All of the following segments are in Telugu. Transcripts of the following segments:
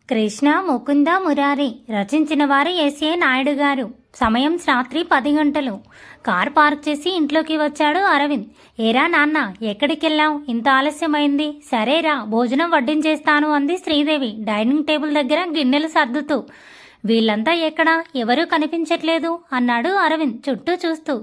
కృష్ణ ముకుంద మురారి రచించిన వారు ఎస్ఏ నాయుడు గారు. సమయం రాత్రి 10 గంటలు. కార్ పార్క్ చేసి ఇంట్లోకి వచ్చాడు అరవింద్. ఏరా నాన్న, ఎక్కడికెళ్ళావు? ఇంత ఆలస్యమైంది. సరేరా, భోజనం వడ్డించేస్తాను అంది శ్రీదేవి డైనింగ్ టేబుల్ దగ్గర గిన్నెలు సర్దుతూ. వీళ్ళంతా ఎక్కడా? ఎవరూ కనిపించట్లేదు అన్నాడు అరవింద్ చుట్టూ చూస్తూ.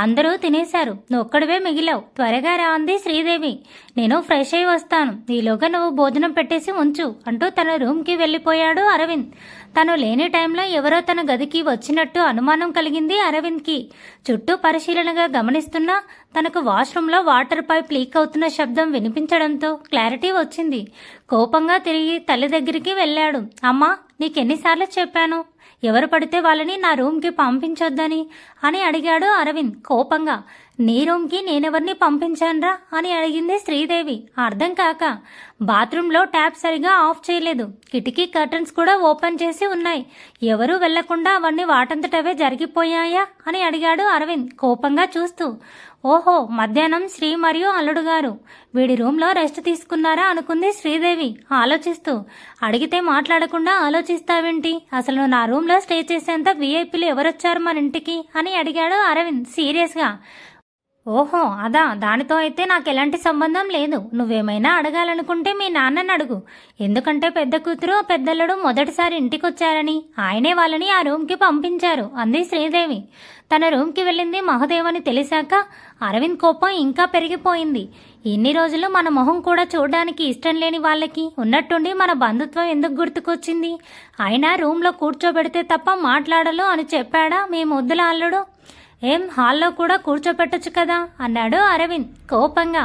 అందరూ తినేశారు, నువ్వొక్కడివే మిగిలావు. త్వరగా రా అంది శ్రీదేవి. నేను ఫ్రెష్ అయి వస్తాను, ఈలోగా నువ్వు భోజనం పెట్టేసి ఉంచు అంటూ తన రూమ్కి వెళ్ళిపోయాడు అరవింద్. తను లేని టైంలో ఎవరో తన గదికి వచ్చినట్టు అనుమానం కలిగింది అరవింద్కి. చుట్టూ పరిశీలనగా గమనిస్తున్నా తనకు వాష్రూంలో వాటర్ పైప్ లీక్ అవుతున్న శబ్దం వినిపించడంతో క్లారిటీ వచ్చింది. కోపంగా తిరిగి తల్లి దగ్గరికి వెళ్ళాడు. అమ్మా, నీకెన్నిసార్లు చెప్పాను ఎవరు పడితే వాళ్ళని నా రూమ్కి పంపించొద్దని అని అడిగాడు అరవింద్ కోపంగా. నీ రూమ్కి నేనెవరిని పంపించాన్రా అని అడిగింది శ్రీదేవి అర్థం కాక. బాత్రూంలో ట్యాప్ సరిగా ఆఫ్ చేయలేదు, కిటికీ కర్టన్స్ కూడా ఓపెన్ చేసి ఉన్నాయి. ఎవరూ వెళ్లకుండా అవన్నీ వాటంతటవే జరిగిపోయాయా అని అడిగాడు అరవింద్ కోపంగా చూస్తూ. ఓహో, మధ్యాహ్నం శ్రీ మరియు అల్లుడు గారు వీడి రూమ్లో రెస్ట్ తీసుకున్నారా అనుకుంది శ్రీదేవి ఆలోచిస్తూ. అడిగితే మాట్లాడకుండా ఆలోచిస్తావేంటి? అసలు నా రూమ్లో స్టే చేసేంత వీఐపీలు ఎవరొచ్చారు మన ఇంటికి అని అడిగాడు అరవింద్ సీరియస్గా. ఓహో అదా, దానితో అయితే నాకు ఎలాంటి సంబంధం లేదు. నువ్వేమైనా అడగాలనుకుంటే మీ నాన్నని అడుగు. ఎందుకంటే పెద్ద కూతురు పెద్దల్లుడు మొదటిసారి ఇంటికొచ్చారని ఆయనే వాళ్ళని ఆ రూమ్కి పంపించారు అంది శ్రీదేవి. తన రూమ్కి వెళ్ళింది మహదేవ్ అని తెలిసాక అరవింద్ కోపం ఇంకా పెరిగిపోయింది. ఇన్ని రోజులు మన మొహం కూడా చూడడానికి ఇష్టం లేని వాళ్ళకి ఉన్నట్టుండి మన బంధుత్వం ఎందుకు గుర్తుకొచ్చింది? అయినా రూమ్లో కూర్చోబెడితే తప్ప మాట్లాడలు అని చెప్పాడా మీ ముద్దుల అల్లుడు? ఏం హాల్లో కూడా కూర్చోపెట్టొచ్చు కదా అన్నాడు అరవింద్ కోపంగా.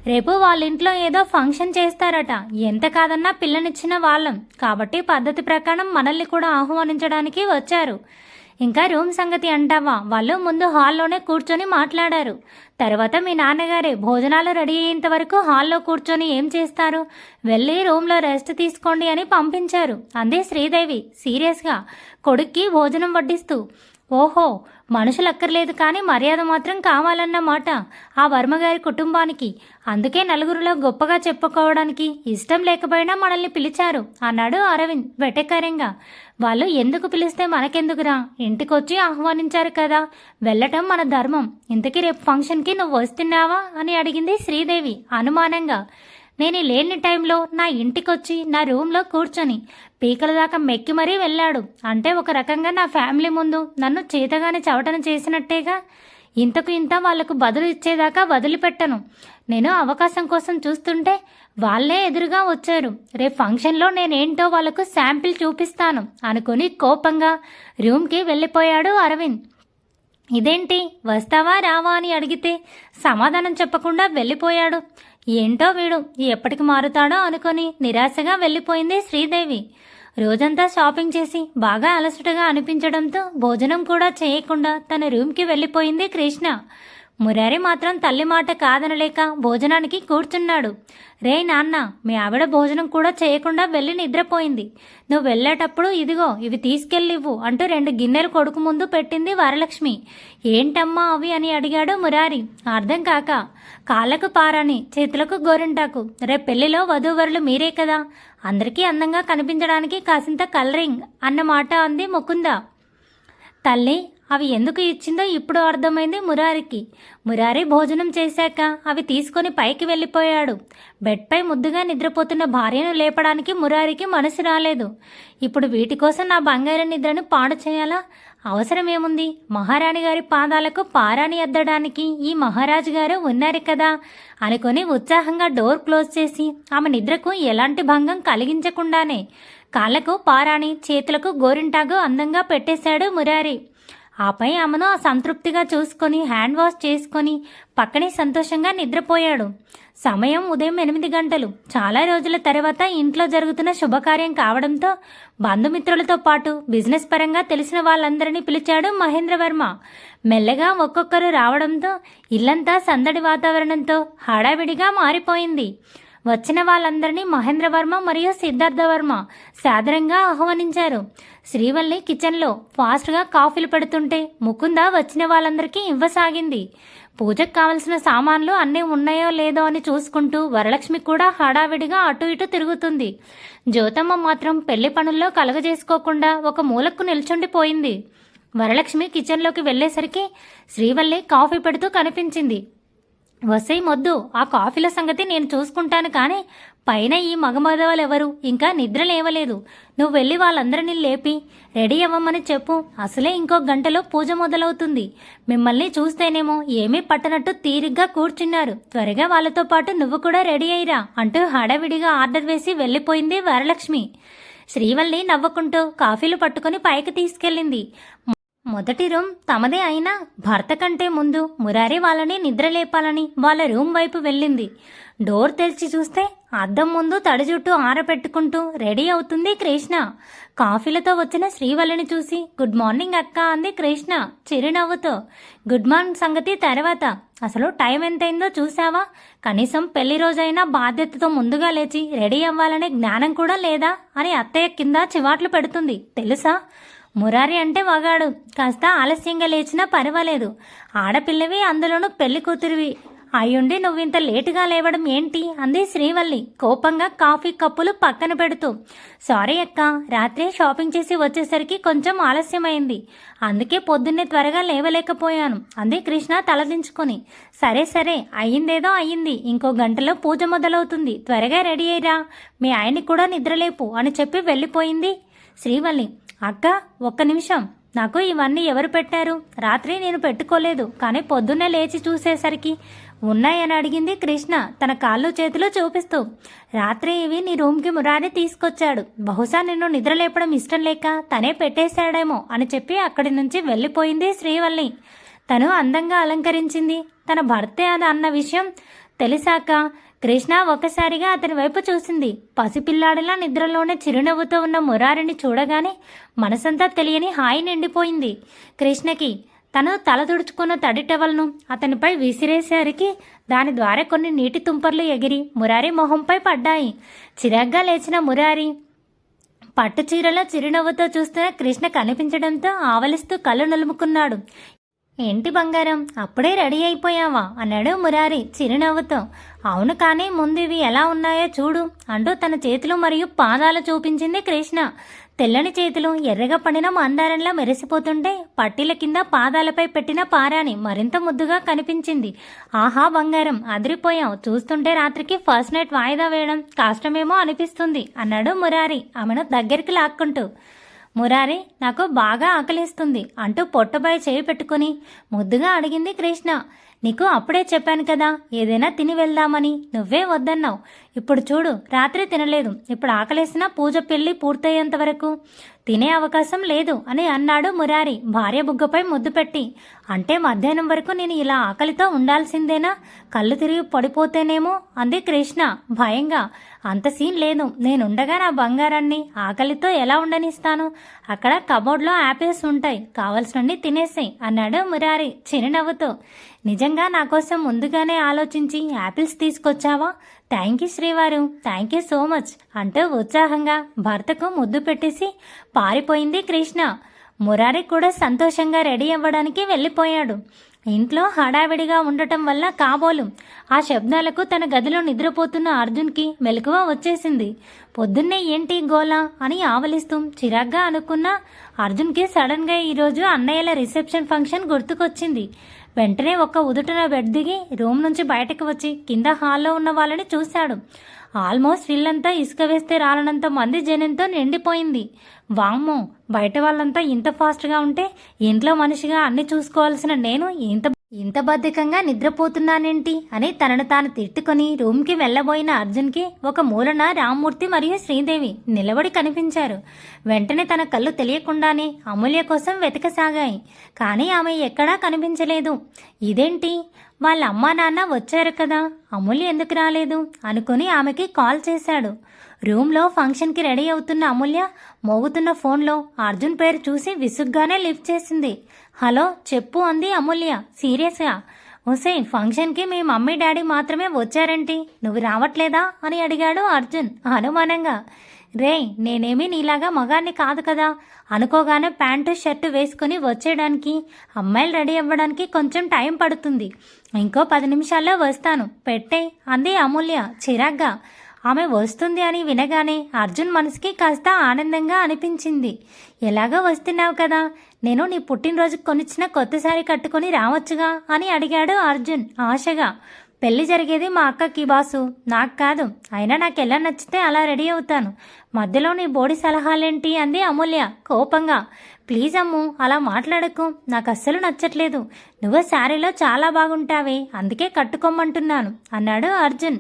రేపు వాళ్ళ ఇంట్లో ఏదో ఫంక్షన్ చేస్తారట. ఎంత కాదన్నా పిల్లనిచ్చిన వాళ్ళం కాబట్టి పద్ధతి ప్రకారం మనల్ని కూడా ఆహ్వానించడానికి వచ్చారు. ఇంకా రూమ్ సంగతి అంటావా? వాళ్ళు ముందు హాల్లోనే కూర్చొని మాట్లాడారు. తర్వాత మీ నాన్నగారే భోజనాలు రెడీ అయ్యేంత వరకు హాల్లో కూర్చొని ఏం చేస్తారు? వెళ్ళి రూమ్లో రెస్ట్ తీసుకోండి అని పంపించారు అంది శ్రీదేవి సీరియస్గా కొడుక్కి భోజనం వడ్డిస్తూ. ఓహో, మనుషులు అక్కర్లేదు కానీ మర్యాద మాత్రం కావాలన్నమాట ఆ వర్మగారి కుటుంబానికి. అందుకే నలుగురిలో గొప్పగా చెప్పుకోవడానికి ఇష్టం లేకపోయినా మనల్ని పిలిచారు అన్నాడు అరవింద్ వెటకారంగా. వాళ్ళు ఎందుకు పిలిస్తే మనకెందుకురా? ఇంటికొచ్చి ఆహ్వానించారు కదా, వెళ్ళటం మన ధర్మం. ఇంతకీ రేపు ఫంక్షన్కి నువ్వు వస్తున్నావా అని అడిగింది శ్రీదేవి అనుమానంగా. నేను లేని టైంలో నా ఇంటికొచ్చి నా రూమ్లో కూర్చొని పీకల దాకా మెక్కి మరీ వెళ్ళాడు అంటే ఒక రకంగా నా ఫ్యామిలీ ముందు నన్ను చేతగానే చవటన చేసినట్టేగా. ఇంతకు ఇంత వాళ్లకు బదులు ఇచ్చేదాకా వదిలిపెట్టను. నేను అవకాశం కోసం చూస్తుంటే వాళ్ళే ఎదురుగా వచ్చారు. రేపు ఫంక్షన్లో నేనేంటో వాళ్లకు శాంపిల్ చూపిస్తాను అనుకుని కోపంగా రూమ్కి వెళ్ళిపోయాడు అరవింద్. ఇదేంటి, వస్తావా రావా అని అడిగితే సమాధానం చెప్పకుండా వెళ్ళిపోయాడు. ఏంటో వీడు ఎప్పటికి మారుతాడో అనుకొని నిరాశగా వెళ్ళిపోయింది శ్రీదేవి. రోజంతా షాపింగ్ చేసి బాగా అలసటగా అనిపించడంతో భోజనం కూడా చేయకుండా తన రూమ్కి వెళ్ళిపోయింది కృష్ణ. మురారి మాత్రం తల్లి మాట కాదనలేక భోజనానికి కూర్చున్నాడు. రే నాన్న, మీ ఆవిడ భోజనం కూడా చేయకుండా వెళ్ళి నిద్రపోయింది. నువ్వు వెళ్ళేటప్పుడు ఇదిగో ఇవి తీసుకెళ్ళివ్వు అంటూ 2 గిన్నెలు కొడుకు ముందు పెట్టింది వరలక్ష్మి. ఏంటమ్మా అవి అని అడిగాడు మురారి అర్థం కాక. కాళ్ళకు పారాని, చేతులకు గోరింటాకు. రేపు పెళ్లిలో వధూవరులు మీరే కదా, అందరికీ అందంగా కనిపించడానికి కాసింత కలరింగ్ అన్నమాట అంది ముకుంద. తల్లి అవి ఎందుకు ఇచ్చిందో ఇప్పుడు అర్థమైంది మురారికి. మురారి భోజనం చేశాక అవి తీసుకొని పైకి వెళ్ళిపోయాడు. బెడ్పై ముద్దుగా నిద్రపోతున్న భార్యను లేపడానికి మురారికి మనసు రాలేదు. ఇప్పుడు వీటి కోసం నా బంగారు నిద్రను పాడు చేయాలా? అవసరమేముంది? మహారాణి గారి పాదాలకు పారాణి అద్దడానికి ఈ మహారాజు గారు ఉన్నారు కదా అనుకొని ఉత్సాహంగా డోర్ క్లోజ్ చేసి ఆమె నిద్రకు ఎలాంటి భంగం కలిగించకుండానే కాళ్లకు పారాణి, చేతులకు గోరింటాగు అందంగా పెట్టేశాడు మురారి. ఆపై ఆమెను సంతృప్తిగా చూసుకొని హ్యాండ్ వాష్ చేసుకొని పక్కనే సంతోషంగా నిద్రపోయాడు. సమయం ఉదయం 8 గంటలు. చాలా రోజుల తర్వాత ఇంట్లో జరుగుతున్న శుభకార్యం కావడంతో బంధుమిత్రులతో పాటు బిజినెస్ పరంగా తెలిసిన వాళ్ళందరినీ పిలిచాడు మహేంద్రవర్మ. మెల్లగా ఒక్కొక్కరు రావడంతో ఇల్లంతా సందడి వాతావరణంతో హడావిడిగా మారిపోయింది. వచ్చిన వాళ్ళందరినీ మహేంద్రవర్మ మరియు సిద్ధార్థవర్మ సాదరంగా ఆహ్వానించారు. శ్రీవల్లి కిచెన్లో ఫాస్ట్గా కాఫీలు పెడుతుంటే ముకుంద వచ్చిన వాళ్ళందరికీ ఇవ్వసాగింది. పూజకు కావలసిన సామాన్లు అన్నీ ఉన్నాయో లేదో అని చూసుకుంటూ వరలక్ష్మి కూడా హడావిడిగా అటు ఇటు తిరుగుతుంది. జ్యోతమ్మ మాత్రం పెళ్లి పనుల్లో కలగజేసుకోకుండా ఒక మూలకు నిల్చుండిపోయింది. వరలక్ష్మి కిచెన్లోకి వెళ్లేసరికి శ్రీవల్లి కాఫీ పెడుతూ కనిపించింది. వసై మొద్దు, ఆ కాఫీల సంగతి నేను చూసుకుంటాను, కానీ పైన ఈ మగమదవలెవరు ఇంకా నిద్ర లేవలేదు. నువ్వు వెళ్ళి వాళ్ళందరినీ లేపి రెడీ అవ్వమని చెప్పు. అసలే ఇంకో గంటలో పూజ మొదలవుతుంది. మిమ్మల్ని చూస్తేనేమో ఏమీ పట్టనట్టు తీరిగ్గా కూర్చున్నారు. త్వరగా వాళ్ళతో పాటు నువ్వు కూడా రెడీ అయ్యిరా అంటూ హడావిడిగా ఆర్డర్ వేసి వెళ్ళిపోయింది వరలక్ష్మి. శ్రీవల్లి నవ్వుకుంటూ కాఫీలు పట్టుకుని పైకి తీసుకెళ్ళింది. మొదటి రూమ్ తమదే అయినా భర్త కంటే ముందు మురారి వాళ్ళని నిద్రలేపాలని వాళ్ళ రూమ్ వైపు వెళ్ళింది. డోర్ తెరిచి చూస్తే అద్దం ముందు తడి జుట్టు ఆరపెట్టుకుంటూ రెడీ అవుతుంది కృష్ణ. కాఫీలతో వచ్చిన శ్రీవల్లిని చూసి గుడ్ మార్నింగ్ అక్క అంది కృష్ణ చిరునవ్వుతో. గుడ్ మార్నింగ్ సంగతి తర్వాత, అసలు టైం ఎంతైందో చూసావా? కనీసం పెళ్లి రోజైనా బాధ్యతతో ముందుగా లేచి రెడీ అవ్వాలనే జ్ఞానం కూడా లేదా అని అత్తయ్య కింద చివాట్లు పెడుతుంది తెలుసా. మురారి అంటే మగాడు, కాస్త ఆలస్యంగా లేచినా పర్వాలేదు. ఆడపిల్లవి, అందులోనూ పెళ్లి కూతురివి అయ్యుండి నువ్వింత లేటుగా లేవడం ఏంటి అంది శ్రీవల్లి కోపంగా కాఫీ కప్పులు పక్కన పెడుతూ. సారీ అక్క, రాత్రి షాపింగ్ చేసి వచ్చేసరికి కొంచెం ఆలస్యమైంది, అందుకే పొద్దున్నే త్వరగా లేవలేకపోయాను అంది కృష్ణ తలదించుకొని. సరే సరే, అయ్యిందేదో అయ్యింది, ఇంకో గంటలో పూజ మొదలవుతుంది, త్వరగా రెడీ అయ్యిరా, మీ ఆయన్ని కూడా నిద్రలేపు అని చెప్పి వెళ్ళిపోయింది శ్రీవల్లి. అక్క ఒక్క నిమిషం, నాకు ఇవన్నీ ఎవరు పెట్టారు? రాత్రి నేను పెట్టుకోలేదు, కానీ పొద్దున్నే లేచి చూసేసరికి ఉన్నాయని అడిగింది కృష్ణ తన కాళ్ళు చేతులు చూపిస్తూ. రాత్రి ఇవి నీ రూమ్కి మురారి తీసుకొచ్చాడు, బహుశా నిన్ను నిద్రలేపడం ఇష్టం లేక తనే పెట్టేశాడేమో అని చెప్పి అక్కడి నుంచి వెళ్ళిపోయింది శ్రీవల్లి. తను అందంగా అలంకరించింది తన భర్తే అని అన్న విషయం తెలిసాక కృష్ణ ఒక్కసారిగా అతని వైపు చూసింది. పసిపిల్లాడిలా నిద్రలోనే చిరునవ్వుతో ఉన్న మురారిని చూడగానే మనసంతా తెలియని హాయి నిండిపోయింది కృష్ణకి. తను తల తుడుచుకున్న తడి టవల్ను అతనిపై విసిరేసరికి దాని ద్వారా కొన్ని నీటి తుంపర్లు ఎగిరి మురారి మొహంపై పడ్డాయి. చిరాగ్గా లేచిన మురారి పట్టు చీరలో చిరునవ్వుతో చూస్తున్న కృష్ణ కనిపించడంతో ఆవలిస్తూ కళ్ళు నులుముకున్నాడు. ఏంటి బంగారం, అప్పుడే రెడీ అయిపోయావా అన్నాడు మురారి చిరునవ్వుతో. అవును, కానీ ముందు ఇవి ఎలా ఉన్నాయో చూడు అంటూ తన చేతులు మరియు పాదాలు చూపించింది కృష్ణ. తెల్లని చేతులు ఎర్రగా పడిన మందారంలా మెరిసిపోతుంటే పట్టీల కింద పాదాలపై పెట్టిన పారాని మరింత ముద్దుగా కనిపించింది. ఆహా బంగారం, అదిరిపోయావు, చూస్తుంటే రాత్రికి ఫస్ట్ నైట్ వాయిదా వేయడం కష్టమేమో అనిపిస్తుంది అన్నాడు మురారి ఆమెను దగ్గరికి లాక్కుంటూ. మురారి, నాకు బాగా ఆకలిస్తుంది అంటూ పొట్టపై చేయి పెట్టుకుని ముద్దుగా అడిగింది కృష్ణ. నీకు అప్పుడే చెప్పాను కదా ఏదైనా తిని వెళ్దామని, నువ్వే వద్దన్నావు. ఇప్పుడు చూడు, రాత్రి తినలేదు, ఇప్పుడు ఆకలేసినా పూజ పెళ్లి పూర్తయ్యేంత వరకు తినే అవకాశం లేదు అని అన్నాడు మురారి భార్య బుగ్గపై ముద్దు పెట్టి. అంటే మధ్యాహ్నం వరకు నేను ఇలా ఆకలితో ఉండాల్సిందేనా? కళ్ళు తిరిగి పడిపోతేనేమో అంది కృష్ణ భయంగా. అంత సీన్ లేదు, నేనుండగా నా బంగారాన్ని ఆకలితో ఎలా ఉండనిస్తాను? అక్కడ కబోర్డ్లో యాపిల్స్ ఉంటాయి, కావలసినన్ని తినేసాయి అన్నాడు మురారి చిరునవ్వుతో. నిజంగా నా కోసం ముందుగానే ఆలోచించి యాపిల్స్ తీసుకొచ్చావా? థ్యాంక్ యూ శ్రీవారు, థ్యాంక్ యూ సో మచ్ అంటూ ఉత్సాహంగా భర్తకు ముద్దు పెట్టేసి పారిపోయింది కృష్ణ. మురారి కూడా సంతోషంగా రెడీ అవ్వడానికి వెళ్ళిపోయాడు. ఇంట్లో హడావిడిగా ఉండటం వల్ల కాబోలు ఆ శబ్దాలకు తన గదిలో నిద్రపోతున్న అర్జున్కి మెలకువ వచ్చేసింది. పొద్దున్నే ఏంటి గోలా అని ఆవలిస్తూ చిరాగ్గా అనుకున్న అర్జున్కి సడన్గా ఈరోజు అన్నయ్యల రిసెప్షన్ ఫంక్షన్ గుర్తుకొచ్చింది. వెంటనే ఒక్క ఉదుటన బెడ్ దిగి రూమ్ నుంచి బయటకు వచ్చి కింద హాల్లో ఉన్న వాళ్ళని చూశాడు. ఆల్మోస్ట్ ఇల్లంతా ఇసుక వేస్తే రాలనంత మంది జనంతో నిండిపోయింది. వామ్మో, బయట వాళ్ళంతా ఇంత ఫాస్ట్గా ఉంటే ఇంట్లో మనిషిగా అన్ని చూసుకోవాల్సిన నేను ఇంత బద్ధకంగా నిద్రపోతున్నానేంటి అని తనను తాను తిట్టుకుని రూమ్కి వెళ్ళబోయిన అర్జున్కి ఒక మూలన రామ్మూర్తి మరియు శ్రీదేవి నిలబడి కనిపించారు. వెంటనే తన కళ్ళు తెలియకుండానే అమూల్య కోసం వెతకసాగాయి. కానీ ఆమె ఎక్కడా కనిపించలేదు. ఇదేంటి, వాళ్ళ అమ్మా నాన్న వచ్చారు కదా, అమూల్య ఎందుకు రాలేదు అనుకుని ఆమెకి కాల్ చేశాడు. రూమ్లో ఫంక్షన్కి రెడీ అవుతున్న అమూల్య మోగుతున్న ఫోన్లో అర్జున్ పేరు చూసి విసుగ్గానే లిఫ్ట్ చేసింది. హలో చెప్పు అంది అమూల్య సీరియస్గా. ఓసే, ఫంక్షన్కి మీ మమ్మీ డాడీ మాత్రమే వచ్చారేంటి, నువ్వు రావట్లేదా అని అడిగాడు అర్జున్ అనుమానంగా. రే, నేనేమీ నీలాగా మగాన్ని కాదు కదా, అనుకోగానే ప్యాంటు షర్టు వేసుకుని వచ్చేయడానికి అమ్మాయిలు రెడీ అవ్వడానికి కొంచెం టైం పడుతుంది, ఇంకో 10 నిమిషాల్లో వస్తాను పెట్టే అంది అమూల్య చిరాగ్గా. ఆమె వస్తుంది అని వినగానే అర్జున్ మనసుకి కాస్త ఆనందంగా అనిపించింది. ఎలాగో వస్తున్నావు కదా, నేను నీ పుట్టినరోజుకు కొనిచ్చిన కొత్త శారీ కట్టుకుని రావచ్చుగా అని అడిగాడు అర్జున్ ఆశగా. పెళ్లి జరిగేది మా అక్కకి బాసు, నాకు కాదు. అయినా నాకు ఎలా నచ్చితే అలా రెడీ అవుతాను. మధ్యలో నీ బోడి సలహాలేంటి అంది అమూల్య కోపంగా. ప్లీజ్ అమ్ము, అలా మాట్లాడకు, నాకు అస్సలు నచ్చట్లేదు. నువ్వు శారీలో చాలా బాగుంటావే, అందుకే కట్టుకోమంటున్నాను అన్నాడు అర్జున్.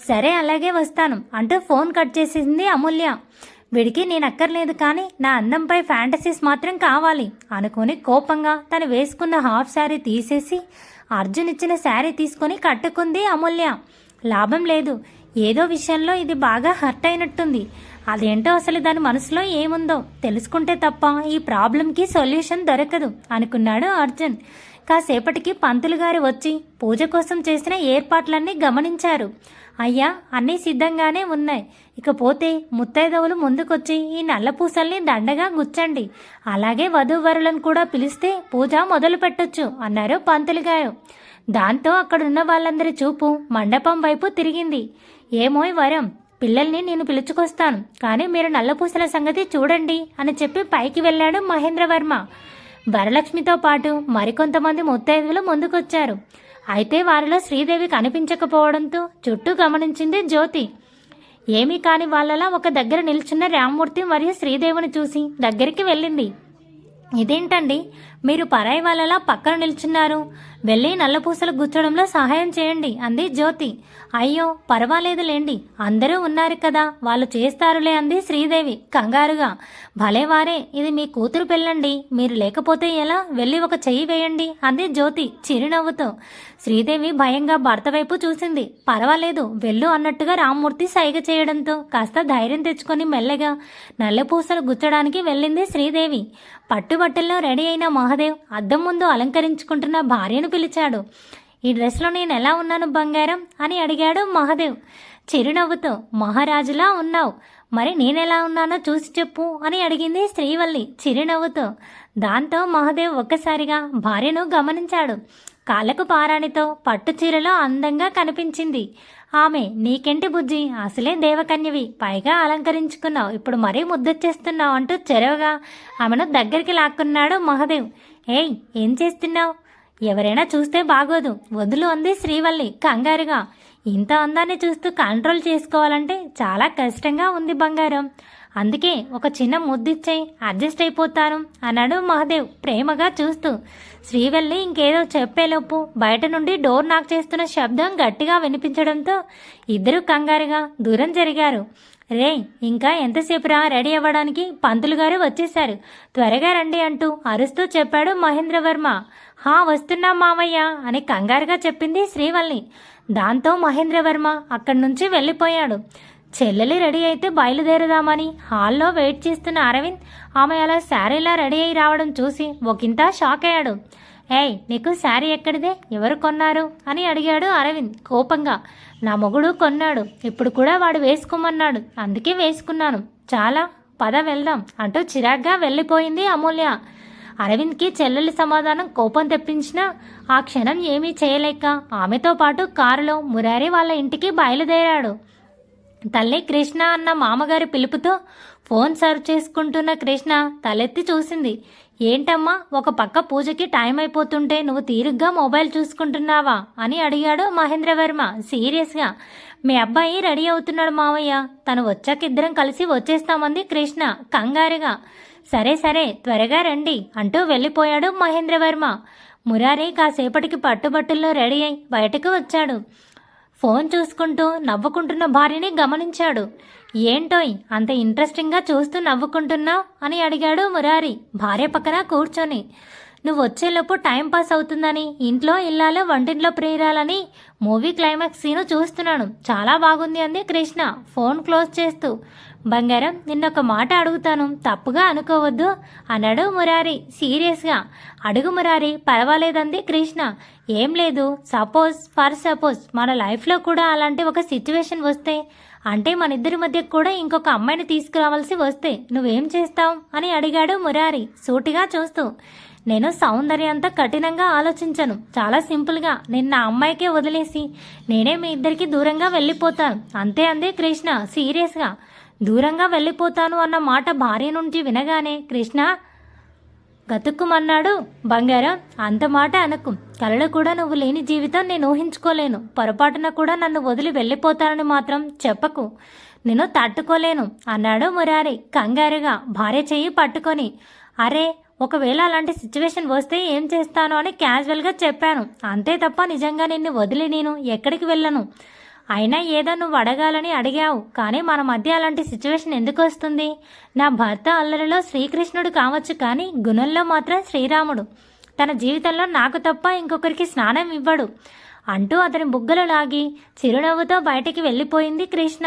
సరే అలాగే వస్తాను అంటూ ఫోన్ కట్ చేసింది అమూల్య. వీడికి నేను అక్కర్లేదు, కానీ నా అందంపై ఫ్యాంటసీస్ మాత్రం కావాలి అనుకుని కోపంగా తను వేసుకున్న హాఫ్ శారీ తీసేసి అర్జున్ ఇచ్చిన శారీ తీసుకొని కట్టుకుంది అమూల్య. లాభం లేదు, ఏదో విషయంలో ఇది బాగా హర్ట్ అయినట్టుంది. అదేంటో అసలు దాని మనసులో ఏముందో తెలుసుకుంటే తప్ప ఈ ప్రాబ్లంకి సొల్యూషన్ దొరకదు అనుకున్నాడు అర్జున్. కాసేపటికి పంతులు గారు వచ్చి పూజ కోసం చేసిన ఏర్పాట్లన్నీ గమనించారు. అయ్యా, అన్నీ సిద్ధంగానే ఉన్నాయి. ఇకపోతే ముత్తైదవులు ముందుకొచ్చి ఈ నల్ల పూసల్ని దండగా గుచ్చండి. అలాగే వధూవరులను కూడా పిలిస్తే పూజ మొదలు పెట్టొచ్చు అన్నారు పంతులు గారు. దాంతో అక్కడున్న వాళ్ళందరి చూపు మండపం వైపు తిరిగింది. ఏమోయ్ వరం, పిల్లల్ని నేను పిలుచుకొస్తాను, కానీ మీరు నల్లపూసల సంగతి చూడండి అని చెప్పి పైకి వెళ్ళాడు మహేంద్రవర్మ. వరలక్ష్మితో పాటు మరికొంతమంది ముత్తైదువులు ముందుకొచ్చారు. అయితే వారిలో శ్రీదేవి కనిపించకపోవడంతో చుట్టూ గమనించింది జ్యోతి. ఏమీ కాని వాళ్ళలా ఒక దగ్గర నిల్చున్న రామ్మూర్తి మరియు శ్రీదేవిని చూసి దగ్గరికి వెళ్ళింది. ఇదేంటండి, మీరు పరాయి వాళ్ళలా పక్కన నిల్చున్నారు, వెళ్ళి నల్లపూసలు గుచ్చడంలో సహాయం చేయండి అంది జ్యోతి. అయ్యో పర్వాలేదులేండి, అందరూ ఉన్నారు కదా, వాళ్ళు చేస్తారులే అంది శ్రీదేవి కంగారుగా. భలేవారే, ఇది మీ కూతురు పెళ్ళండి, మీరు లేకపోతే ఎలా, వెళ్ళి ఒక చెయ్యి వేయండి అంది జ్యోతి చిరునవ్వుతో. శ్రీదేవి భయంగా భర్త వైపు చూసింది. పర్వాలేదు వెళ్ళు అన్నట్టుగా రామ్మూర్తి సైగ చేయడంతో కాస్త ధైర్యం తెచ్చుకొని మెల్లగా నల్లపూసలు గుచ్చడానికి వెళ్ళింది శ్రీదేవి. పట్టుబట్టల్లో రెడీ అయిన మహాదేవ్ అద్దం ముందు అలంకరించుకుంటున్న భార్యను పిలిచాడు. ఈ డ్రెస్లో నేను ఎలా ఉన్నాను బంగారం అని అడిగాడు మహాదేవ్ చిరునవ్వుతో. మహారాజులా ఉన్నావు, మరి నేనెలా ఉన్నానో చూసి చెప్పు అని అడిగింది శ్రీవల్లి చిరునవ్వుతో. దాంతో మహాదేవ్ ఒక్కసారిగా భార్యను గమనించాడు. కాళ్ళకు పారాణితో పట్టు చీరలో అందంగా కనిపించింది ఆమె. నీకెంటి బుజ్జి, అసలే దేవకన్యవి, పైగా అలంకరించుకున్నావు, ఇప్పుడు మరీ ముద్దొచ్చేస్తున్నావు అంటూ చెరవగా ఆమెను దగ్గరికి లాక్కున్నాడు మహాదేవ్. ఏయ్, ఏం చేస్తున్నావు, ఎవరైనా చూస్తే బాగోదు, వదులు అంది శ్రీవల్లి కంగారుగా. ఇంత అందాన్ని చూస్తూ కంట్రోల్ చేసుకోవాలంటే చాలా కష్టంగా ఉంది బంగారం, అందుకే ఒక చిన్న ముద్దిచ్చేయి, అడ్జస్ట్ అయిపోతాను అన్నాడు మహాదేవ్ ప్రేమగా చూస్తూ. శ్రీవల్లి ఇంకేదో చెప్పేలోపు బయట నుండి డోర్ నాక్ చేస్తున్న శబ్దం గట్టిగా వినిపించడంతో ఇద్దరు కంగారుగా దూరం జరిగారు. రే, ఇంకా ఎంతసేపురా రెడీ అవ్వడానికి, పంతులు గారు వచ్చేశారు, త్వరగా రండి అంటూ అరుస్తూ చెప్పాడు మహేంద్రవర్మ. హా వస్తున్నాం మామయ్య అని కంగారుగా చెప్పింది శ్రీవల్లి. దాంతో మహేంద్రవర్మ అక్కడి నుంచి వెళ్ళిపోయాడు. చెల్లెలి రెడీ అయితే బయలుదేరదామని హాల్లో వెయిట్ చేస్తున్న అరవింద్ ఆమె అలా శారీలా రెడీ అయి రావడం చూసి ఒకంత షాక్ అయ్యాడు. ఏయ్, నీకు శారీ ఎక్కడిదే, ఎవరు కొన్నారు అని అడిగాడు అరవింద్ కోపంగా. నా మొగుడు కొన్నాడు, ఇప్పుడు కూడా వాడు వేసుకోమన్నాడు, అందుకే వేసుకున్నాను, చాలా పద వెళ్దాం అంటూ చిరాగ్గా వెళ్ళిపోయింది అమూల్య. అరవింద్కి చెల్లెలి సమాధానం కోపం తెప్పించినా ఆ క్షణం ఏమీ చేయలేక ఆమెతో పాటు కారులో మురారి వాళ్ళ ఇంటికి బయలుదేరాడు. తల్లి కృష్ణ అన్న మామగారి పిలుపుతో ఫోన్ సర్వ్ చేసుకుంటున్న కృష్ణ తలెత్తి చూసింది. ఏంటమ్మా, ఒక పక్క పూజకి టైం అయిపోతుంటే నువ్వు తీరుగ్గా మొబైల్ చూసుకుంటున్నావా అని అడిగాడు మహేంద్రవర్మ సీరియస్గా. మీ అబ్బాయి రెడీ అవుతున్నాడు మావయ్య, తను వచ్చాక ఇద్దరం కలిసి వచ్చేస్తామంది కృష్ణ కంగారుగా. సరే సరే త్వరగా రండి అంటూ వెళ్ళిపోయాడు మహేంద్రవర్మ. మురారి కాసేపటికి పట్టుబట్టుల్లో రెడీ అయి బయటకు వచ్చాడు. ఫోన్ చూసుకుంటూ నవ్వుకుంటున్న భార్యని గమనించాడు. ఏంటోయ్ అంత ఇంట్రెస్టింగ్గా చూస్తూ నవ్వుకుంటున్నావు అని అడిగాడు మురారి భార్య పక్కన కూర్చొని. నువ్వు వచ్చేలోపు టైం పాస్ అవుతుందని ఇంట్లో ఇల్లాలో వంటింట్లో ప్రియురాలని మూవీ క్లైమాక్స్ సీను చూస్తున్నాను, చాలా బాగుంది అంది కృష్ణ ఫోన్ క్లోజ్ చేస్తూ. బంగారం, నిన్నొక మాట అడుగుతాను, తప్పుగా అనుకోవద్దు అన్నాడు మురారి సీరియస్గా. అడుగు మురారి, పర్వాలేదంది కృష్ణ. ఏం లేదు, సపోజ్ మన లైఫ్లో కూడా అలాంటి ఒక సిచ్యువేషన్ వస్తే, అంటే మన ఇద్దరి మధ్య కూడా ఇంకొక అమ్మాయిని తీసుకురావాల్సి వస్తే నువ్వేం చేస్తావు అని అడిగాడు మురారి సూటిగా చూస్తూ. నేను సౌందర్యంతో కఠినంగా ఆలోచించను. చాలా సింపుల్గా నేను నా అమ్మాయికే వదిలేసి నేనే మీ ఇద్దరికి దూరంగా వెళ్ళిపోతాను అంతే అందే కృష్ణ సీరియస్గా. దూరంగా వెళ్ళిపోతాను అన్న మాట భార్య నుంచి వినగానే కృష్ణ గతుక్కుమన్నాడు. బంగారం, అంత మాట అనకు. కలలో కూడా నువ్వు లేని జీవితం నేను ఊహించుకోలేను. పొరపాటున కూడా నన్ను వదిలి వెళ్ళిపోతానని మాత్రం చెప్పకు. నేను తట్టుకోలేను అన్నాడు మురారి కంగారుగా భార్య చెయ్యి పట్టుకొని. అరే, ఒకవేళ అలాంటి సిచ్యువేషన్ వస్తే ఏం చేస్తాను అని క్యాజువల్గా చెప్పాను అంతే తప్ప నిజంగా నిన్ను వదిలి నేను ఎక్కడికి వెళ్ళను. అయినా ఏదో నువ్వు అడగాలని అడిగావు, కానీ మన మధ్య అలాంటి సిచ్యువేషన్ ఎందుకు వస్తుంది? నా భర్త అల్లరిలో శ్రీకృష్ణుడు కావచ్చు, కానీ గుణంలో మాత్రం శ్రీరాముడు. తన జీవితంలో నాకు తప్ప ఇంకొకరికి స్నానం ఇవ్వడు అంటూ అతని బుగ్గలు లాగి చిరునవ్వుతో బయటికి వెళ్ళిపోయింది కృష్ణ.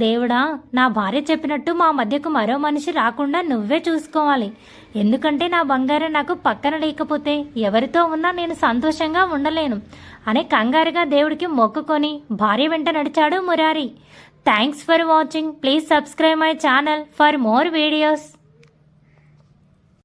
దేవుడా, నా భార్య చెప్పినట్టు మా మధ్యకు మరో మనిషి రాకుండా నువ్వే చూసుకోవాలి. ఎందుకంటే నా బంగారం నాకు పక్కన లేకపోతే ఎవరితో ఉన్నా నేను సంతోషంగా ఉండలేను అని కంగారుగా దేవుడికి మొక్కుకొని భార్య వెంట నడిచాడు Murari. Thanks for watching. Please subscribe my channel for more videos.